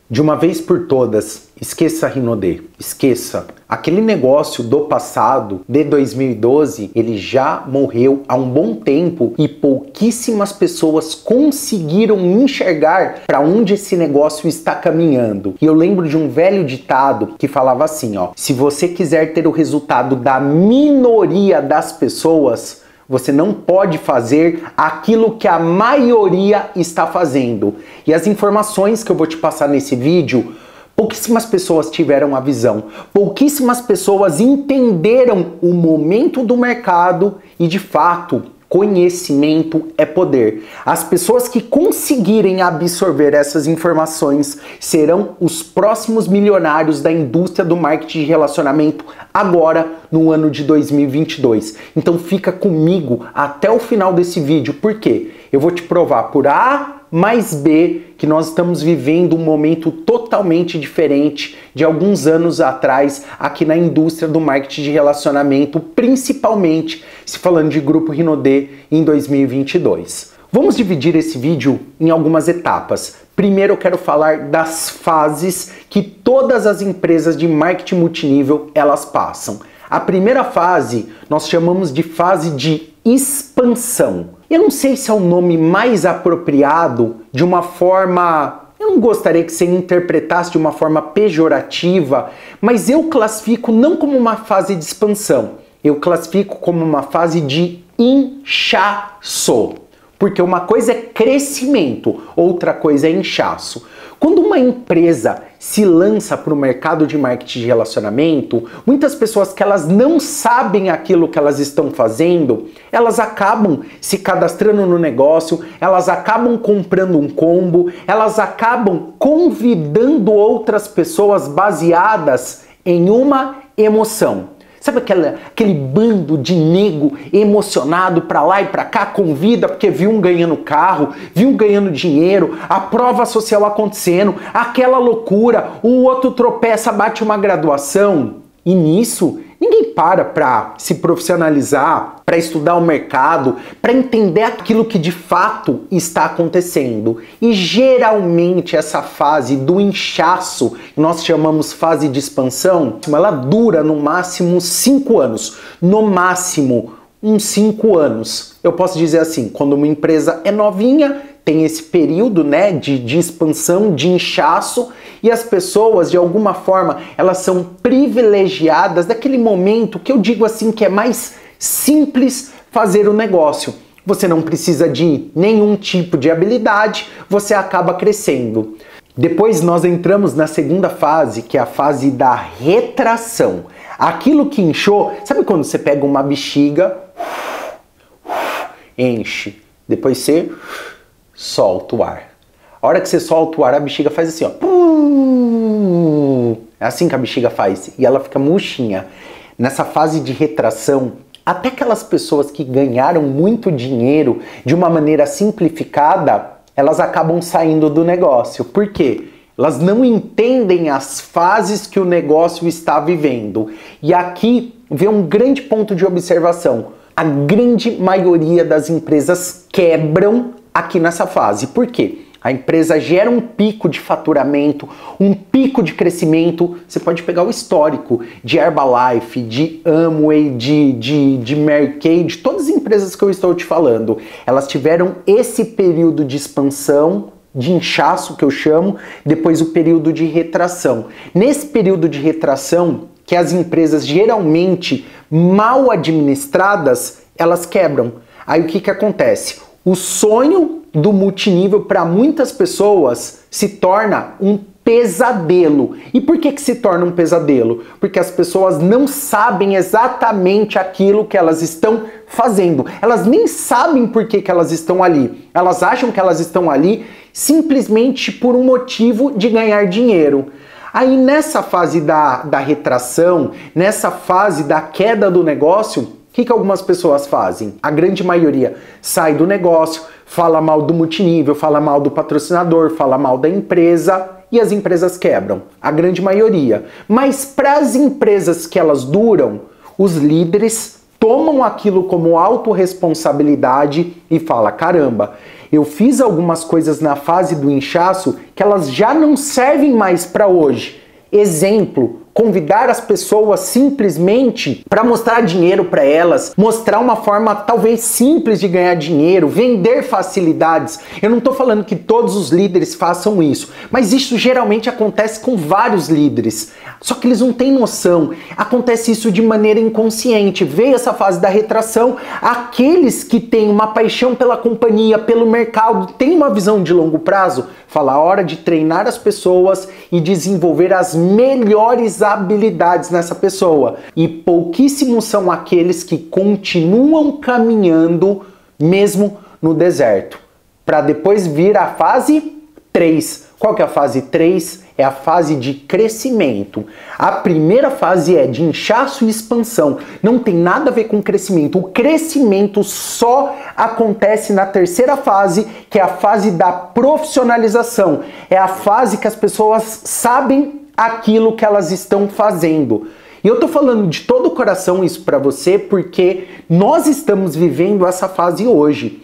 De uma vez por todas, esqueça a Rinodê, esqueça. Aquele negócio do passado, de 2012, ele já morreu há um bom tempo e pouquíssimas pessoas conseguiram enxergar para onde esse negócio está caminhando. E eu lembro de um velho ditado que falava assim, ó: se você quiser ter o resultado da minoria das pessoas, você não pode fazer aquilo que a maioria está fazendo. E as informações que eu vou te passar nesse vídeo, pouquíssimas pessoas tiveram a visão, pouquíssimas pessoas entenderam o momento do mercado e, de fato, conhecimento é poder. As pessoas que conseguirem absorver essas informações serão os próximos milionários da indústria do marketing de relacionamento agora no ano de 2022. Então fica comigo até o final desse vídeo, porque eu vou te provar por A mais B que nós estamos vivendo um momento totalmente diferente de alguns anos atrás aqui na indústria do marketing de relacionamento, principalmente se falando de Grupo Rinodê em 2022. Vamos dividir esse vídeo em algumas etapas. Primeiro eu quero falar das fases que todas as empresas de marketing multinível elas passam. A primeira fase nós chamamos de fase de expansão. Eu não sei se é o nome mais apropriado de uma forma... Eu não gostaria que você interpretasse de uma forma pejorativa, mas eu classifico não como uma fase de expansão, eu classifico como uma fase de inchaço. Porque uma coisa é crescimento, outra coisa é inchaço. Quando uma empresa se lança para o mercado de marketing de relacionamento, muitas pessoas que elas não sabem aquilo que elas estão fazendo, elas acabam se cadastrando no negócio, elas acabam comprando um combo, elas acabam convidando outras pessoas baseadas em uma emoção. Sabe aquele bando de nego emocionado pra lá e pra cá, convida porque viu um ganhando carro, viu um ganhando dinheiro, a prova social acontecendo, aquela loucura, o outro tropeça, bate uma graduação. E nisso, ninguém para se profissionalizar, para estudar o mercado, para entender aquilo que de fato está acontecendo. E geralmente essa fase do inchaço, nós chamamos fase de expansão, ela dura no máximo 5 anos. No máximo, uns 5 anos. Eu posso dizer assim, quando uma empresa é novinha, tem esse período, né, de expansão, de inchaço, e as pessoas, de alguma forma, elas são privilegiadas daquele momento que eu digo assim que é mais simples fazer o negócio. Você não precisa de nenhum tipo de habilidade, você acaba crescendo. Depois nós entramos na segunda fase, que é a fase da retração. Aquilo que inchou, sabe quando você pega uma bexiga, enche, depois você solta o ar. A hora que você solta o ar, a bexiga faz assim, ó. É assim que a bexiga faz. E ela fica murchinha. Nessa fase de retração, até aquelas pessoas que ganharam muito dinheiro de uma maneira simplificada, elas acabam saindo do negócio. Por quê? Elas não entendem as fases que o negócio está vivendo. E aqui vem um grande ponto de observação. A grande maioria das empresas quebram aqui nessa fase. Por quê? A empresa gera um pico de faturamento, um pico de crescimento. Você pode pegar o histórico de Herbalife, de Amway, de Mary Kay, de todas as empresas que eu estou te falando. Elas tiveram esse período de expansão, de inchaço que eu chamo, depois o período de retração. Nesse período de retração, que as empresas geralmente mal administradas, elas quebram. Aí o que acontece? O sonho do multinível para muitas pessoas se torna um pesadelo. E por que se torna um pesadelo? Porque as pessoas não sabem exatamente aquilo que elas estão fazendo. Elas nem sabem por que elas estão ali. Elas acham que elas estão ali simplesmente por um motivo de ganhar dinheiro. Aí nessa fase da retração, nessa fase da queda do negócio, o que algumas pessoas fazem? A grande maioria sai do negócio, fala mal do multinível, fala mal do patrocinador, fala mal da empresa e as empresas quebram. A grande maioria. Mas para as empresas que elas duram, os líderes tomam aquilo como autorresponsabilidade e fala: caramba, eu fiz algumas coisas na fase do inchaço que elas já não servem mais para hoje. Exemplo, convidar as pessoas simplesmente para mostrar dinheiro para elas, mostrar uma forma talvez simples de ganhar dinheiro, vender facilidades. Eu não estou falando que todos os líderes façam isso, mas isso geralmente acontece com vários líderes. Só que eles não têm noção. Acontece isso de maneira inconsciente. Veio essa fase da retração, aqueles que têm uma paixão pela companhia, pelo mercado, têm uma visão de longo prazo, fala a hora de treinar as pessoas e desenvolver as melhores habilidades nessa pessoa. E pouquíssimos são aqueles que continuam caminhando mesmo no deserto, para depois vir a fase 3. Qual que é a fase 3? É a fase de crescimento. A primeira fase é de inchaço e expansão. Não tem nada a ver com crescimento. O crescimento só acontece na terceira fase, que é a fase da profissionalização. É a fase que as pessoas sabem aquilo que elas estão fazendo. E eu tô falando de todo o coração isso para você, porque nós estamos vivendo essa fase hoje.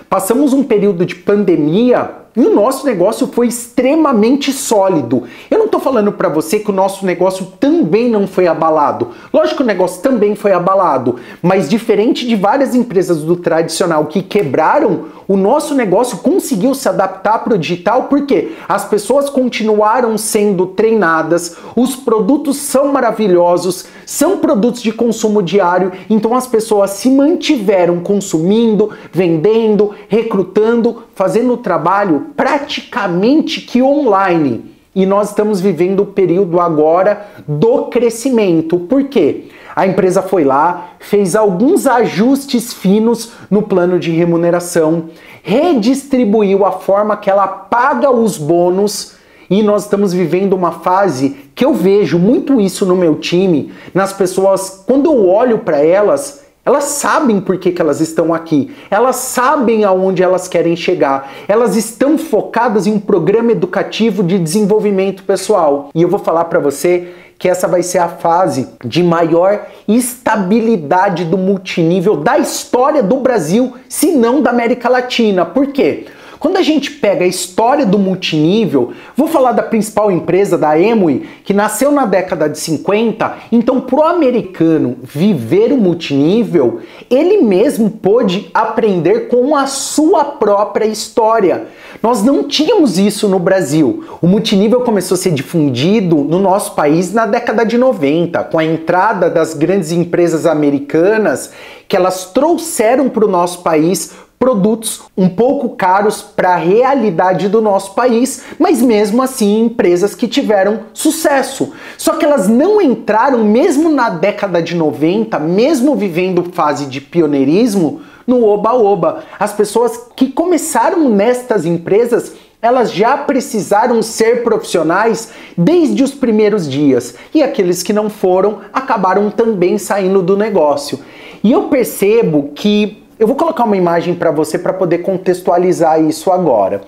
Passamos um período de pandemia e o nosso negócio foi extremamente sólido. Eu não estou falando para você que o nosso negócio também não foi abalado. Lógico que o negócio também foi abalado, mas diferente de várias empresas do tradicional que quebraram, o nosso negócio conseguiu se adaptar para o digital porque as pessoas continuaram sendo treinadas, os produtos são maravilhosos, são produtos de consumo diário, então as pessoas se mantiveram consumindo, vendendo, recrutando, fazendo o trabalho praticamente que online. E nós estamos vivendo o período agora do crescimento. Por quê? A empresa foi lá, fez alguns ajustes finos no plano de remuneração, redistribuiu a forma que ela paga os bônus e nós estamos vivendo uma fase que eu vejo muito isso no meu time, nas pessoas, quando eu olho para elas sabem por que elas estão aqui, elas sabem aonde elas querem chegar, elas estão focadas em um programa educativo de desenvolvimento pessoal. E eu vou falar para você que essa vai ser a fase de maior estabilidade do multinível da história do Brasil, se não da América Latina. Por quê? Quando a gente pega a história do multinível, vou falar da principal empresa, da Amway, que nasceu na década de 50, então pro americano viver o multinível, ele mesmo pôde aprender com a sua própria história. Nós não tínhamos isso no Brasil. O multinível começou a ser difundido no nosso país na década de 90, com a entrada das grandes empresas americanas, que elas trouxeram para o nosso país produtos um pouco caros para a realidade do nosso país, mas mesmo assim empresas que tiveram sucesso. Só que elas não entraram, mesmo na década de 90, mesmo vivendo fase de pioneirismo, no oba-oba. As pessoas que começaram nestas empresas, elas já precisaram ser profissionais desde os primeiros dias. E aqueles que não foram, acabaram também saindo do negócio. E eu percebo que eu vou colocar uma imagem para você para poder contextualizar isso agora.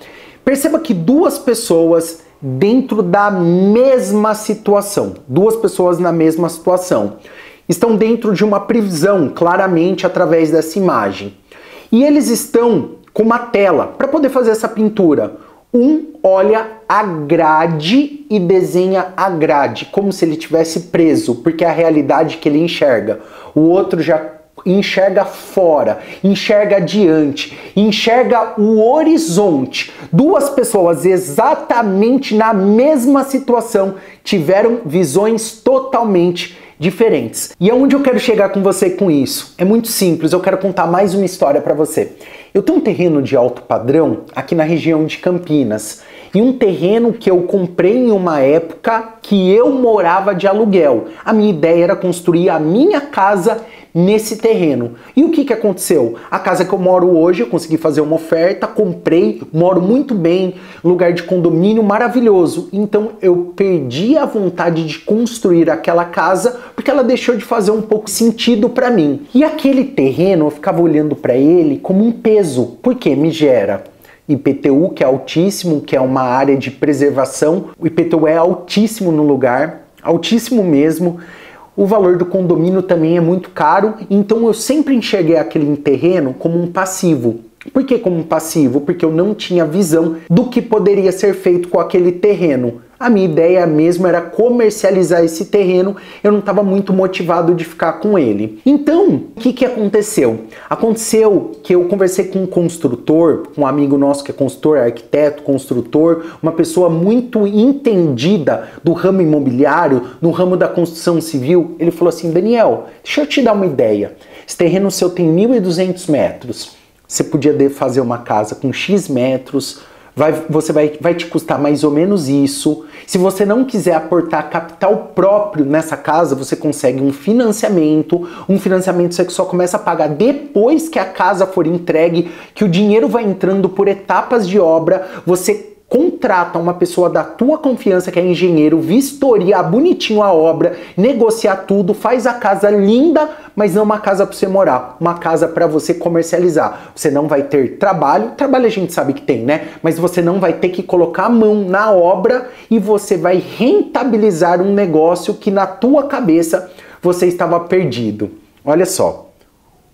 Perceba que duas pessoas dentro da mesma situação, duas pessoas na mesma situação, estão dentro de uma prisão, claramente através dessa imagem. E eles estão com uma tela para poder fazer essa pintura. Um olha a grade e desenha a grade, como se ele tivesse preso, porque é a realidade que ele enxerga. O outro já enxerga fora, enxerga adiante, enxerga o horizonte. Duas pessoas exatamente na mesma situação tiveram visões totalmente diferentes. E aonde eu quero chegar com você com isso? É muito simples, eu quero contar mais uma história para você. Eu tenho um terreno de alto padrão aqui na região de Campinas. E um terreno que eu comprei em uma época que eu morava de aluguel. A minha ideia era construir a minha casa nesse terreno. E o que aconteceu? A casa que eu moro hoje, eu consegui fazer uma oferta, comprei, moro muito bem, lugar de condomínio maravilhoso. Então eu perdi a vontade de construir aquela casa porque ela deixou de fazer um pouco sentido para mim. E aquele terreno, eu ficava olhando para ele como um peso, porque me gera IPTU, que é altíssimo, que é uma área de preservação. O IPTU é altíssimo no lugar, altíssimo mesmo. O valor do condomínio também é muito caro, então eu sempre enxerguei aquele terreno como um passivo. Por que como um passivo? Porque eu não tinha visão do que poderia ser feito com aquele terreno. A minha ideia mesmo era comercializar esse terreno, eu não estava muito motivado de ficar com ele. Então, o que aconteceu? Aconteceu que eu conversei com um construtor, um amigo nosso que é consultor, arquiteto, construtor, uma pessoa muito entendida do ramo imobiliário, no ramo da construção civil. Ele falou assim: Daniel, deixa eu te dar uma ideia. Esse terreno seu tem 1.200 metros. Você podia fazer uma casa com X metros, vai te custar mais ou menos isso. Se você não quiser aportar capital próprio nessa casa, você consegue um financiamento você só começa a pagar depois que a casa for entregue, que o dinheiro vai entrando por etapas de obra, você contrata uma pessoa da tua confiança que é engenheiro, vistoria bonitinho a obra, negociar tudo, faz a casa linda, mas não uma casa para você morar, uma casa para você comercializar. Você não vai ter trabalho a gente sabe que tem, né? Mas você não vai ter que colocar a mão na obra e você vai rentabilizar um negócio que na tua cabeça você estava perdido. Olha só,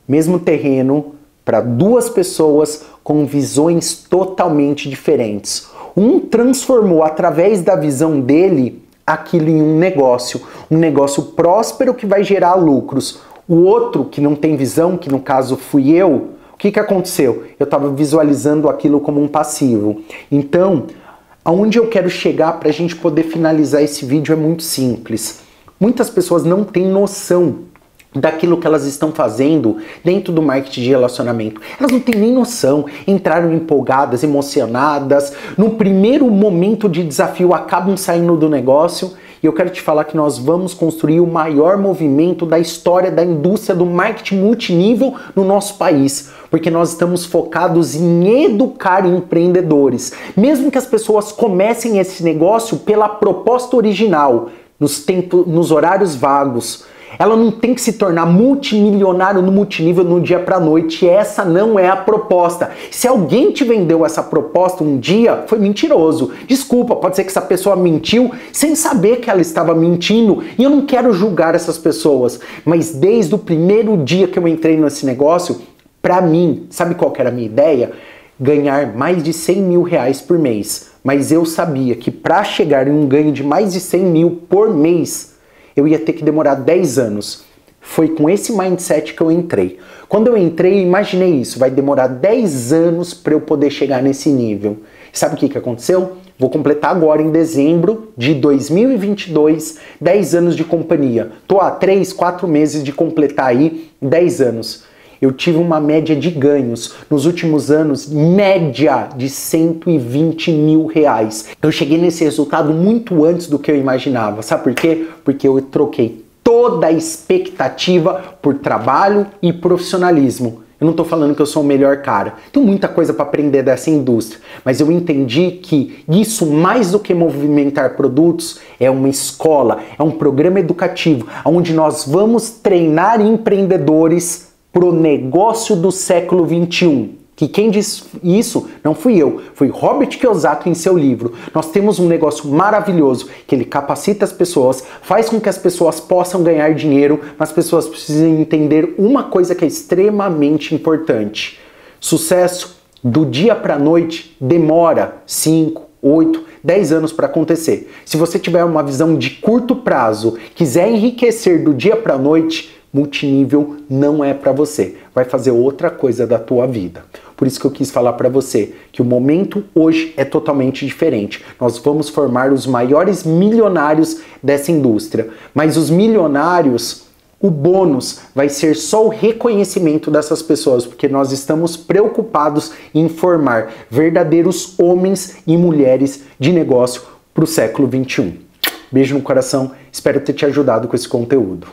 mesmo terreno para duas pessoas com visões totalmente diferentes. Um transformou através da visão dele aquilo em um negócio próspero que vai gerar lucros. O outro que não tem visão, que no caso fui eu, o que aconteceu? Eu estava visualizando aquilo como um passivo. Então, aonde eu quero chegar para a gente poder finalizar esse vídeo é muito simples. Muitas pessoas não têm noção daquilo que elas estão fazendo dentro do marketing de relacionamento. Elas não têm nem noção, entraram empolgadas, emocionadas, no primeiro momento de desafio acabam saindo do negócio. E eu quero te falar que nós vamos construir o maior movimento da história da indústria do marketing multinível no nosso país, porque nós estamos focados em educar empreendedores. Mesmo que as pessoas comecem esse negócio pela proposta original, nos horários vagos, ela não tem que se tornar multimilionário no multinível no dia para noite. Essa não é a proposta. Se alguém te vendeu essa proposta um dia, foi mentiroso. Desculpa, pode ser que essa pessoa mentiu sem saber que ela estava mentindo. E eu não quero julgar essas pessoas. Mas desde o primeiro dia que eu entrei nesse negócio, para mim, sabe qual que era a minha ideia? Ganhar mais de 100 mil reais por mês. Mas eu sabia que para chegar em um ganho de mais de 100 mil por mês, eu ia ter que demorar 10 anos. Foi com esse mindset que eu entrei. Quando eu entrei, eu imaginei isso. Vai demorar 10 anos para eu poder chegar nesse nível. E sabe o que aconteceu? Vou completar agora em dezembro de 2022, 10 anos de companhia. Tô há 3, 4 meses de completar aí 10 anos. Eu tive uma média de ganhos nos últimos anos, média de 120 mil reais. Eu cheguei nesse resultado muito antes do que eu imaginava. Sabe por quê? Porque eu troquei toda a expectativa por trabalho e profissionalismo. Eu não estou falando que eu sou o melhor cara. Tenho muita coisa para aprender dessa indústria, mas eu entendi que isso, mais do que movimentar produtos, é uma escola, é um programa educativo, onde nós vamos treinar empreendedores pro negócio do século XXI. Que quem disse isso não fui eu, foi Robert Kiyosaki em seu livro. Nós temos um negócio maravilhoso, que ele capacita as pessoas, faz com que as pessoas possam ganhar dinheiro, mas as pessoas precisam entender uma coisa que é extremamente importante. Sucesso do dia para a noite demora 5, 8, 10 anos para acontecer. Se você tiver uma visão de curto prazo, quiser enriquecer do dia para a noite, multinível não é para você. Vai fazer outra coisa da tua vida. Por isso que eu quis falar para você que o momento hoje é totalmente diferente. Nós vamos formar os maiores milionários dessa indústria. Mas os milionários, o bônus vai ser só o reconhecimento dessas pessoas, porque nós estamos preocupados em formar verdadeiros homens e mulheres de negócio para o século XXI. Beijo no coração, espero ter te ajudado com esse conteúdo.